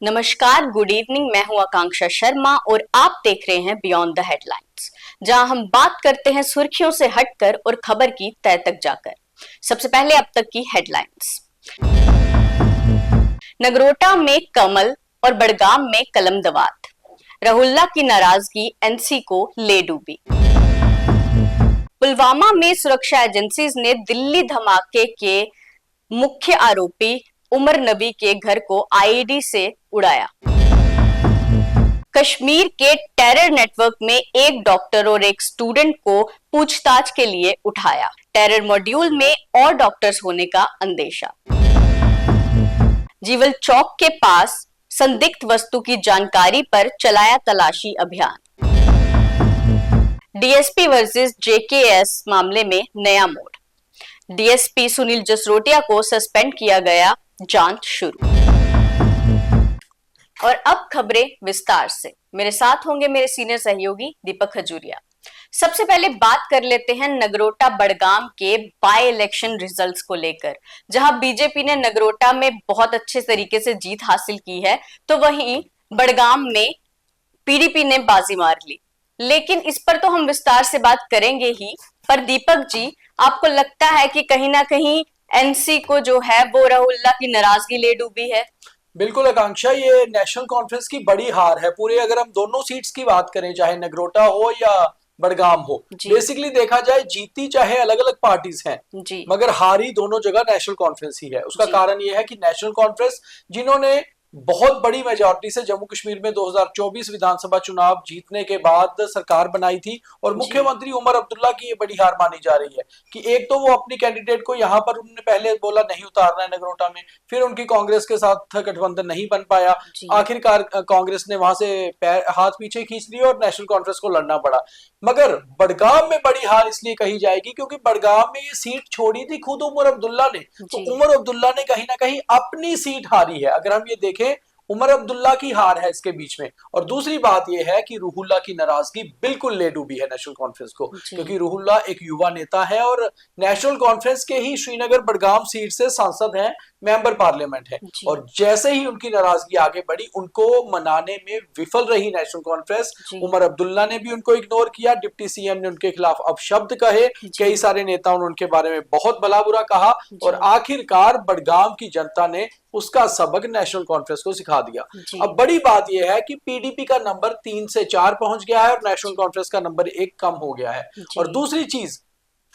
नमस्कार, good evening. मैं हूं आकांक्षा शर्मा और आप देख रहे हैं बियॉन्ड द हेडलाइंस, जहां हम बात करते हैं सुर्खियों से हटकर और खबर की तह तक जाकर। सबसे पहले अब तक की हेडलाइंस। नगरोटा में कमल और बड़गाम में कलमदवात। रहुल्ला की नाराजगी एनसी को ले डूबी। पुलवामा में सुरक्षा एजेंसीज ने दिल्ली धमाके के मुख्य आरोपी उमर नबी के घर को आईईडी से उड़ाया। कश्मीर के टेरर नेटवर्क में एक डॉक्टर और एक स्टूडेंट को पूछताछ के लिए उठाया। टेरर मॉड्यूल में और डॉक्टर्स होने का अंदेशा। जीवल चौक के पास संदिग्ध वस्तु की जानकारी पर चलाया तलाशी अभियान। डीएसपी वर्सेस जेकेएस मामले में नया मोड़। डीएसपी सुनील जसरोटिया को सस्पेंड किया गया, जांच शुरू। और अब खबरें विस्तार से। मेरे साथ होंगे मेरे सीनियर सहयोगी दीपक खजूरिया। सबसे पहले बात कर लेते हैं नगरोटा बड़गाम के बाय इलेक्शन रिजल्ट्स को लेकर, जहां बीजेपी ने नगरोटा में बहुत अच्छे तरीके से जीत हासिल की है, तो वहीं बड़गाम में पीडीपी ने बाजी मार ली। लेकिन इस पर तो हम विस्तार से बात करेंगे ही, पर दीपक जी, आपको लगता है कि कहीं ना कहीं एनसी को जो है वो रहुल्ला की नाराजगी ले डूबी है? बिल्कुल आकांक्षा, ये नेशनल कॉन्फ्रेंस की बड़ी हार है पूरे। अगर हम दोनों सीट्स की बात करें, चाहे नगरोटा हो या बड़गाम हो, बेसिकली देखा जाए जीती चाहे अलग अलग पार्टीज हैं, मगर हारी दोनों जगह नेशनल कॉन्फ्रेंस ही है। उसका कारण यह है कि नेशनल कॉन्फ्रेंस, जिन्होंने बहुत बड़ी मेजॉरिटी से जम्मू कश्मीर में 2024 विधानसभा चुनाव जीतने के बाद सरकार बनाई थी, और मुख्यमंत्री उमर अब्दुल्ला की ये बड़ी हार मानी जा रही है कि एक तो वो अपनी कैंडिडेट को यहाँ पर उन्होंने पहले बोला नहीं उतारना है नगरोटा में, फिर उनकी कांग्रेस के साथ गठबंधन नहीं बन पाया, आखिरकार कांग्रेस ने वहां से हाथ पीछे खींच लिया और नेशनल कॉन्फ्रेंस को लड़ना पड़ा। मगर बड़गाम में बड़ी हार इसलिए कही जाएगी क्योंकि बड़गाम में ये सीट छोड़ी थी खुद उमर अब्दुल्ला ने, तो उमर अब्दुल्ला ने कहीं ना कहीं अपनी सीट हारी है। अगर हम ये देखें, उमर अब्दुल्ला की हार है इसके बीच में। और दूसरी बात यह है कि रुहुल्ला की नाराजगी बिल्कुल ले डूबी है नेशनल कॉन्फ्रेंस को, क्योंकि रुहुल्ला एक युवा नेता है और नेशनल कॉन्फ्रेंस के ही श्रीनगर बड़गाम सीट से सांसद हैं, मेंबर पार्लियामेंट है। और जैसे ही उनकी नाराजगी आगे बढ़ी, उनको मनाने में विफल रही नेशनल कॉन्फ्रेंस। उमर अब्दुल्ला ने भी उनको इग्नोर किया, डिप्टी सीएम ने उनके खिलाफ अपशब्द कहे, कई सारे नेताओं ने उनके बारे में बहुत भला बुरा कहा, और आखिरकार बड़गाम की जनता ने उसका सबक नेशनल कॉन्फ्रेंस को सिखा दिया। अब बड़ी बात यह है कि पीडीपी का नंबर 3 से 4 पहुंच गया है और नेशनल कॉन्फ्रेंस का नंबर 1 कम हो गया है। और दूसरी चीज,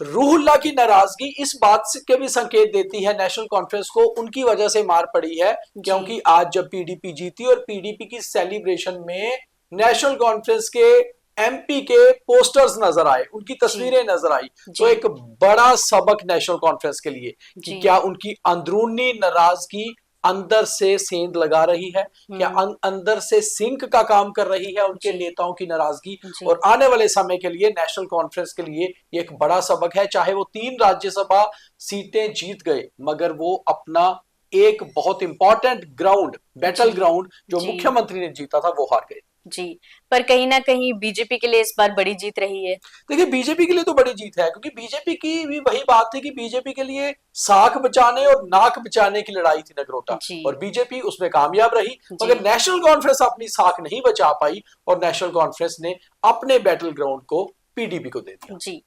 रुहुल्ला की नाराजगी इस बात के भी संकेत देती है नेशनल कॉन्फ्रेंस को, उनकी वजह से मार पड़ी है, क्योंकि आज जब पीडीपी जीती और पीडीपी की सेलिब्रेशन में नेशनल कॉन्फ्रेंस के एमपी के पोस्टर्स नजर आए, उनकी तस्वीरें नजर आई, तो एक बड़ा सबक नेशनल कॉन्फ्रेंस के लिए कि क्या उनकी अंदरूनी नाराजगी अंदर से सेंध लगा रही है, क्या अंदर से सिंक का काम कर रही है उनके नेताओं की नाराजगी। और आने वाले समय के लिए नेशनल कॉन्फ्रेंस के लिए एक बड़ा सबक है। चाहे वो 3 राज्यसभा सीटें जीत गए, मगर वो अपना एक बहुत इंपॉर्टेंट ग्राउंड, बैटल ग्राउंड जो मुख्यमंत्री ने जीता था, वो हार गए। जी, पर कहीं ना कहीं बीजेपी के लिए इस बार बड़ी जीत रही है। देखिए, बीजेपी के लिए तो बड़ी जीत है, क्योंकि बीजेपी की भी वही बात थी कि बीजेपी के लिए साख बचाने और नाक बचाने की लड़ाई थी नगरोटा, और बीजेपी उसमें कामयाब रही। मगर नेशनल कॉन्फ्रेंस अपनी साख नहीं बचा पाई और नेशनल कॉन्फ्रेंस ने अपने बैटल ग्राउंड को पीडीपी को दे दिया। जी,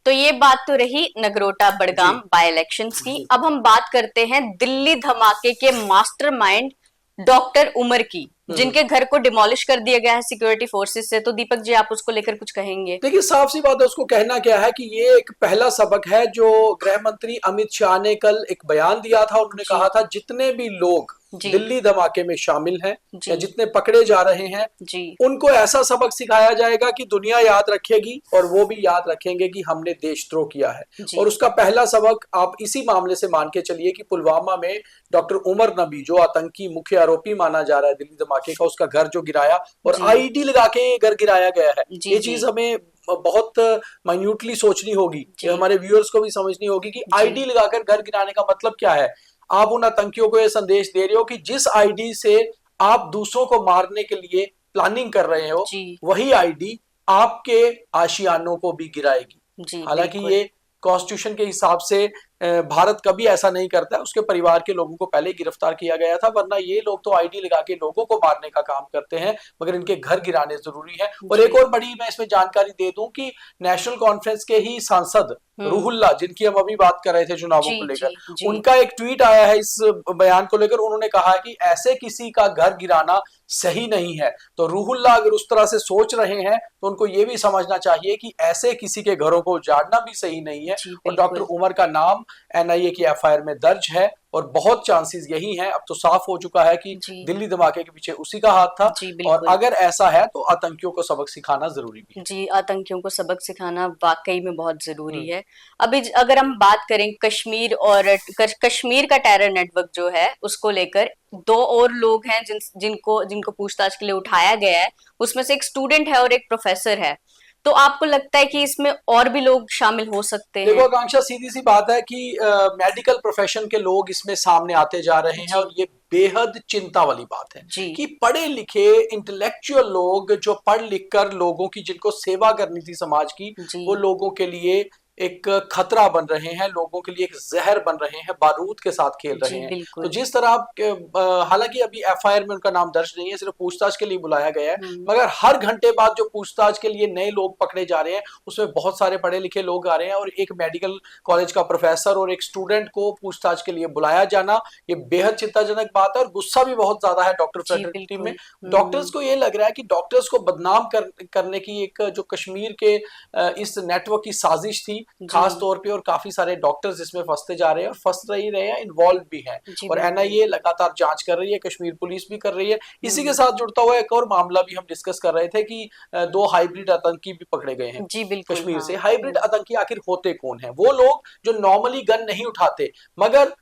तो ये बात तो रही नगरोटा बड़गाम बाय इलेक्शंस की। अब हम बात करते हैं दिल्ली धमाके के मास्टरमाइंड डॉक्टर उमर की, जिनके घर को डिमोलिश कर दिया गया है सिक्योरिटी फोर्सेस से। तो दीपक जी, आप उसको लेकर कुछ कहेंगे? देखिए, साफ सी बात है, उसको कहना क्या है कि ये एक पहला सबक है जो गृह मंत्री अमित शाह ने कल एक बयान दिया था। उन्होंने कहा था जितने भी लोग दिल्ली धमाके में शामिल हैं या जितने पकड़े जा रहे हैं, उनको ऐसा सबक सिखाया जाएगा कि दुनिया याद रखेगी और वो भी याद रखेंगे कि हमने देशद्रोह किया है। और उसका पहला सबक आप इसी मामले से मान के चलिए कि पुलवामा में डॉक्टर उमर नबी, जो आतंकी मुख्य आरोपी माना जा रहा है दिल्ली धमाके का, उसका घर जो गिराया और आईईडी लगा के घर गिराया गया है, ये चीज हमें बहुत माइन्यूटली सोचनी होगी, हमारे व्यूअर्स को भी समझनी होगी कि आईडी लगाकर घर गिराने का मतलब क्या है। आप उन आतंकियों को यह संदेश दे रहे हो कि जिस आईडी से आप दूसरों को मारने के लिए प्लानिंग कर रहे हो, वही आईडी आपके आशियानों को भी गिराएगी। हालांकि ये कॉन्स्टिट्यूशन के हिसाब से भारत कभी ऐसा नहीं करता है। उसके परिवार के लोगों को पहले गिरफ्तार किया गया था, वरना ये लोग तो आईडी लगा के लोगों को मारने का काम करते हैं, मगर इनके घर गिराने जरूरी है। और एक और बड़ी मैं इसमें जानकारी दे दूं कि नेशनल कॉन्फ्रेंस के ही सांसद रूहुल्ला, जिनकी हम अभी बात कर रहे थे चुनावों को लेकर, उनका एक ट्वीट आया है इस बयान को लेकर। उन्होंने कहा कि ऐसे किसी का घर गिराना सही नहीं है। तो रूहुल्ला अगर उस तरह से सोच रहे हैं तो उनको ये भी समझना चाहिए कि ऐसे किसी के घरों को उजाड़ना भी सही नहीं है। और डॉक्टर उमर का नाम एनआईए की एफआईआर में दर्ज है और बहुत चांसेस यही हैं, अब तो साफ हो चुका है कि दिल्ली धमाके के पीछे उसी का हाथ था। और अगर ऐसा है तो आतंकियों को सबक सिखाना जरूरी भी है। जी, आतंकियों को सबक सिखाना वाकई में बहुत जरूरी है। अभी अगर हम बात करें कश्मीर और कश्मीर का टेरर नेटवर्क जो है उसको लेकर, दो और लोग हैं जिनको पूछताछ के लिए उठाया गया है। उसमें से एक स्टूडेंट है और एक प्रोफेसर है। तो आपको लगता है कि इसमें और भी लोग शामिल हो सकते हैं? देखो आकांक्षा, सीधी सी बात है कि मेडिकल प्रोफेशन के लोग इसमें सामने आते जा रहे हैं, और ये बेहद चिंता वाली बात है कि पढ़े लिखे इंटेलेक्चुअल लोग जो पढ़ लिख कर लोगों की, जिनको सेवा करनी थी समाज की, वो लोगों के लिए एक खतरा बन रहे हैं, लोगों के लिए एक जहर बन रहे हैं, बारूद के साथ खेल रहे हैं। तो जिस तरह आप, हालांकि अभी एफआईआर में उनका नाम दर्ज नहीं है, सिर्फ पूछताछ के लिए बुलाया गया है, मगर हर घंटे बाद जो पूछताछ के लिए नए लोग पकड़े जा रहे हैं उसमें बहुत सारे पढ़े लिखे लोग आ रहे हैं। और एक मेडिकल कॉलेज का प्रोफेसर और एक स्टूडेंट को पूछताछ के लिए बुलाया जाना, ये बेहद चिंताजनक बात है। और गुस्सा भी बहुत ज्यादा है डॉक्टर फ्रेटर्निटी में। डॉक्टर्स को ये लग रहा है कि डॉक्टर्स को बदनाम करने की एक जो कश्मीर के इस नेटवर्क की साजिश थी खास तौर पे, और काफी सारे डॉक्टर्स इसमें फंसते जा रहे हैं और फंस रही रहे हैं, इन्वॉल्व भी हैं। और एनआईए लगातार जांच कर रही है, कश्मीर पुलिस भी कर रही है। इसी के साथ जुड़ता हुआ एक और मामला भी हम डिस्कस कर रहे थे कि 2 हाइब्रिड आतंकी भी पकड़े गए हैं कश्मीर से। हाइब्रिड आतंकी आखिर होते कौन है? वो लोग जो नॉर्मली गन नहीं उठाते मगर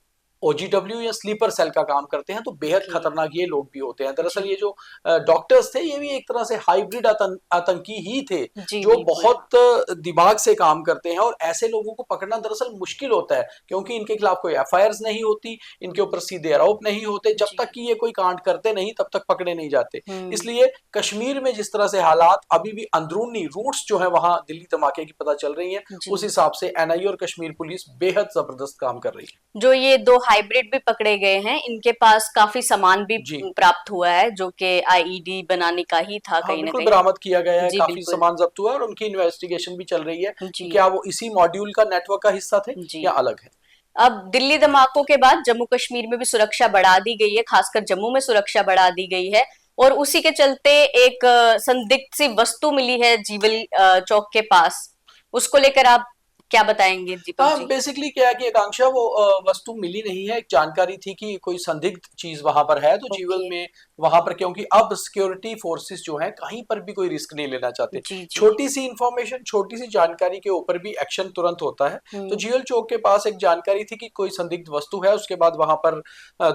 ओजीडब्ल्यू या स्लीपर सेल का काम करते हैं, तो बेहद खतरनाक ये लोग भी होते हैं। दरअसल ये जो डॉक्टर्स थे ये भी एक तरह से हाइब्रिड आतंकी ही थे, जो बहुत दिमाग से काम करते हैं। और ऐसे लोगों को पकड़ना दरअसल मुश्किल होता है, क्योंकि इनके खिलाफ कोई एफआईआर नहीं होती, इनके ऊपर सीधे आरोप नहीं होते। जब तक कि ये कोई कांड करते नहीं तब तक पकड़े नहीं जाते। इसलिए कश्मीर में जिस तरह से हालात अभी भी अंदरूनी रूट्स जो है वहां दिल्ली धमाके की पता चल रही है, उस हिसाब से एनआईए और कश्मीर पुलिस बेहद जबरदस्त काम कर रही है। जो ये 2 हाइब्रिड भी पकड़े गए हैं, इनके पास काफी सामान भी प्राप्त हुआ है, जो कि आईईडी बनाने का ही था। कहीं ना कहीं बरामद किया गया है, काफी सामान जब्त हुआ है और उनकी इन्वेस्टिगेशन भी चल रही है कि क्या वो इसी मॉड्यूल का नेटवर्क का हिस्सा थे या अलग है। अब दिल्ली धमाकों के बाद जम्मू कश्मीर में भी सुरक्षा बढ़ा दी गई है, खासकर जम्मू में सुरक्षा बढ़ा दी गई है। और उसी के चलते एक संदिग्ध सी वस्तु मिली है जीवल चौक के पास, उसको लेकर आप क्या बताएंगे दीपक जी? बेसिकली क्या है कि आकांक्षा, वो वस्तु मिली नहीं है। एक जानकारी थी कि कोई संदिग्ध चीज वहां पर है, तो जीवल में वहां पर, क्योंकि अब सिक्योरिटी फोर्सेस जो हैं कहीं पर भी कोई रिस्क नहीं लेना चाहते। छोटी सी इंफॉर्मेशन, छोटी सी जानकारी के ऊपर भी एक्शन तुरंत होता है। तो जीवल चौक के पास एक जानकारी थी कि कोई संदिग्ध वस्तु है, उसके बाद वहां पर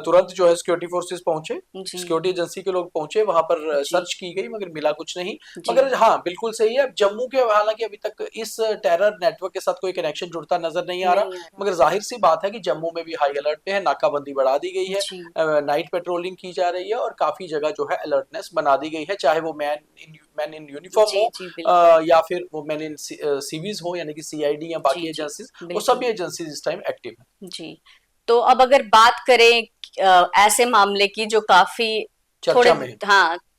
तुरंत जो है सिक्योरिटी फोर्सेस पहुंचे, सिक्योरिटी एजेंसी के लोग पहुंचे, वहां पर सर्च की गई मगर मिला कुछ नहीं। मगर हाँ, बिल्कुल सही है, जम्मू के हालांकि अभी तक इस टेरर नेटवर्क के साथ कोई कनेक्शन जुड़ता नजर नहीं आ रहा, मगर जाहिर सी बात है कि जम्मू में भी हाई अलर्ट पे है, नाकाबंदी बढ़ा दी गई है, नाइट पेट्रोलिंग की जा रही है और काफी जगह जो है अलर्टनेस बना दी गई है, चाहे वो मैन इन यूनिफॉर्म हो या फिर वो मैन इन सीवीज हो, यानी कि सीआईडी या बाकी एजेंसीज, वो सभी एजेंसीज इस टाइम एक्टिव है। जी, तो अब अगर बात करें ऐसे मामले की जो काफी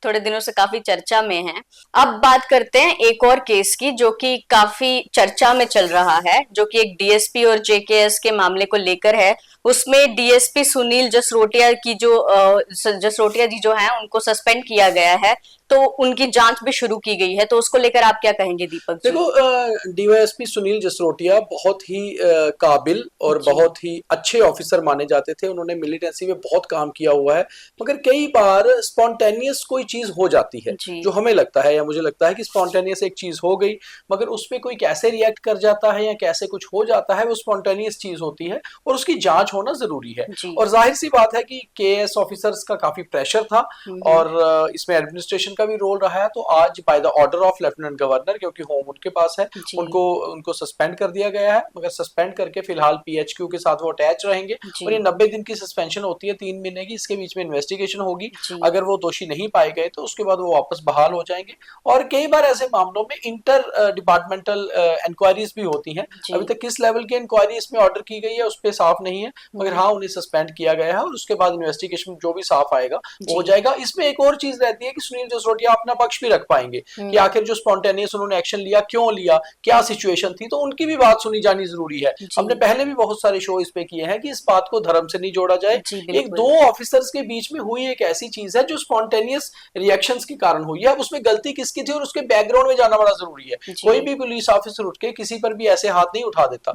थोड़े दिनों से काफी चर्चा में है, अब बात करते हैं एक और केस की जो कि काफी चर्चा में चल रहा है, जो कि एक डीएसपी और जेकेएस के मामले को लेकर है। उसमें डीएसपी सुनील जसरोटिया जी जो हैं उनको सस्पेंड किया गया है, तो उनकी जांच भी शुरू की गई है, तो उसको लेकर आप क्या कहेंगे दीपक जी? देखो, डीवाईएसपी सुनील जसरोटिया बहुत ही काबिल और बहुत ही अच्छे ऑफिसर माने जाते थे। उन्होंने मिलिटेंसी में बहुत काम किया हुआ है, मगर कई बार स्पॉन्टेनियस कोई चीज हो जाती है जो हमें लगता है या मुझे लगता है कि स्पॉन्टेनियस एक चीज हो गई, मगर उस पर कोई कैसे रिएक्ट कर जाता है या कैसे कुछ हो जाता है, वो स्पॉन्टेनियस चीज होती है और उसकी जांच होना जरूरी है। और जाहिर सी बात है कि केएस ऑफिसर्स का काफी प्रेशर था और इसमें एडमिनिस्ट्रेशन का भी रोल रहा है। तो आज by the order of lieutenant governor, क्योंकि होम उनके पास है, उनको सस्पेंड कर दिया गया है, मगर सस्पेंड करके फिलहाल पीएचक्यू के साथ वो अटैच रहेंगे और ये 90 दिन की सस्पेंशन होती है, 3 महीने की। इसके बीच में इन्वेस्टिगेशन होगी, अगर वो दोषी नहीं पाए गए तो उसके बाद वो वापस बहाल हो जाएंगे। और कई बार ऐसे मामलों में इंटर डिपार्टमेंटल इंक्वायरीज भी होती हैं। अभी तक किस लेवल की इंक्वायरी इसमें ऑर्डर की गई है उस पर साफ नहीं है, मगर हाँ उन्हें सस्पेंड किया गया है और उसके बाद इन्वेस्टिगेशन जो भी साफ आएगा वो हो जाएगा। इसमें एक और चीज रहती है कि सुनील जसरोटिया अपना पक्ष भी रख पाएंगे कि आखिर जो स्पॉन्टेनियस उन्होंने एक्शन लिया क्यों लिया, क्या सिचुएशन थी, तो उनकी भी बात सुनी जानी जरूरी है। हमने पहले भी बहुत सारे शो इस पे किए हैं कि इस बात को धर्म से नहीं जोड़ा जाए। एक दो ऑफिसर्स के बीच में हुई एक ऐसी चीज है जो स्पॉन्टेनियस रिएक्शंस के कारण हुई है। अब उसमें गलती किसकी थी और उसके बैकग्राउंड में जाना बड़ा जरूरी है। कोई भी पुलिस ऑफिसर उठ के किसी पर भी ऐसे हाथ नहीं उठा देता।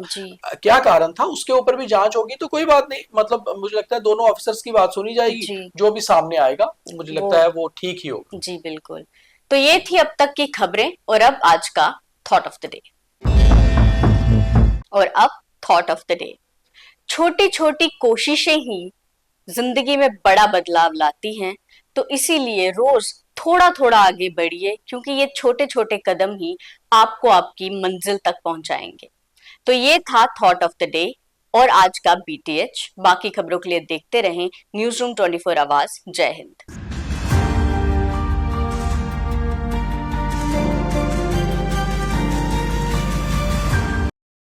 क्या कारण था उसके ऊपर भी जांच होगी तो कोई बात नहीं, मतलब मुझे लगता है दोनों ऑफिसर्स की बात सुनी जाएगी, जो भी सामने आएगा मुझे लगता है वो ठीक ही होगा। जी बिल्कुल। तो ये थी अब तक की खबरें और अब आज का थॉट ऑफ द डे। और अब थॉट ऑफ द डे, छोटी छोटी कोशिशें ही जिंदगी में बड़ा बदलाव लाती हैं, तो इसीलिए रोज थोड़ा थोड़ा आगे बढ़िए, क्योंकि ये छोटे छोटे कदम ही आपको आपकी मंजिल तक पहुंचाएंगे। तो ये था थॉट ऑफ द डे और आज का BTH। बाकी खबरों के लिए देखते रहें न्यूज़ रूम 24 आवाज। जय हिंद।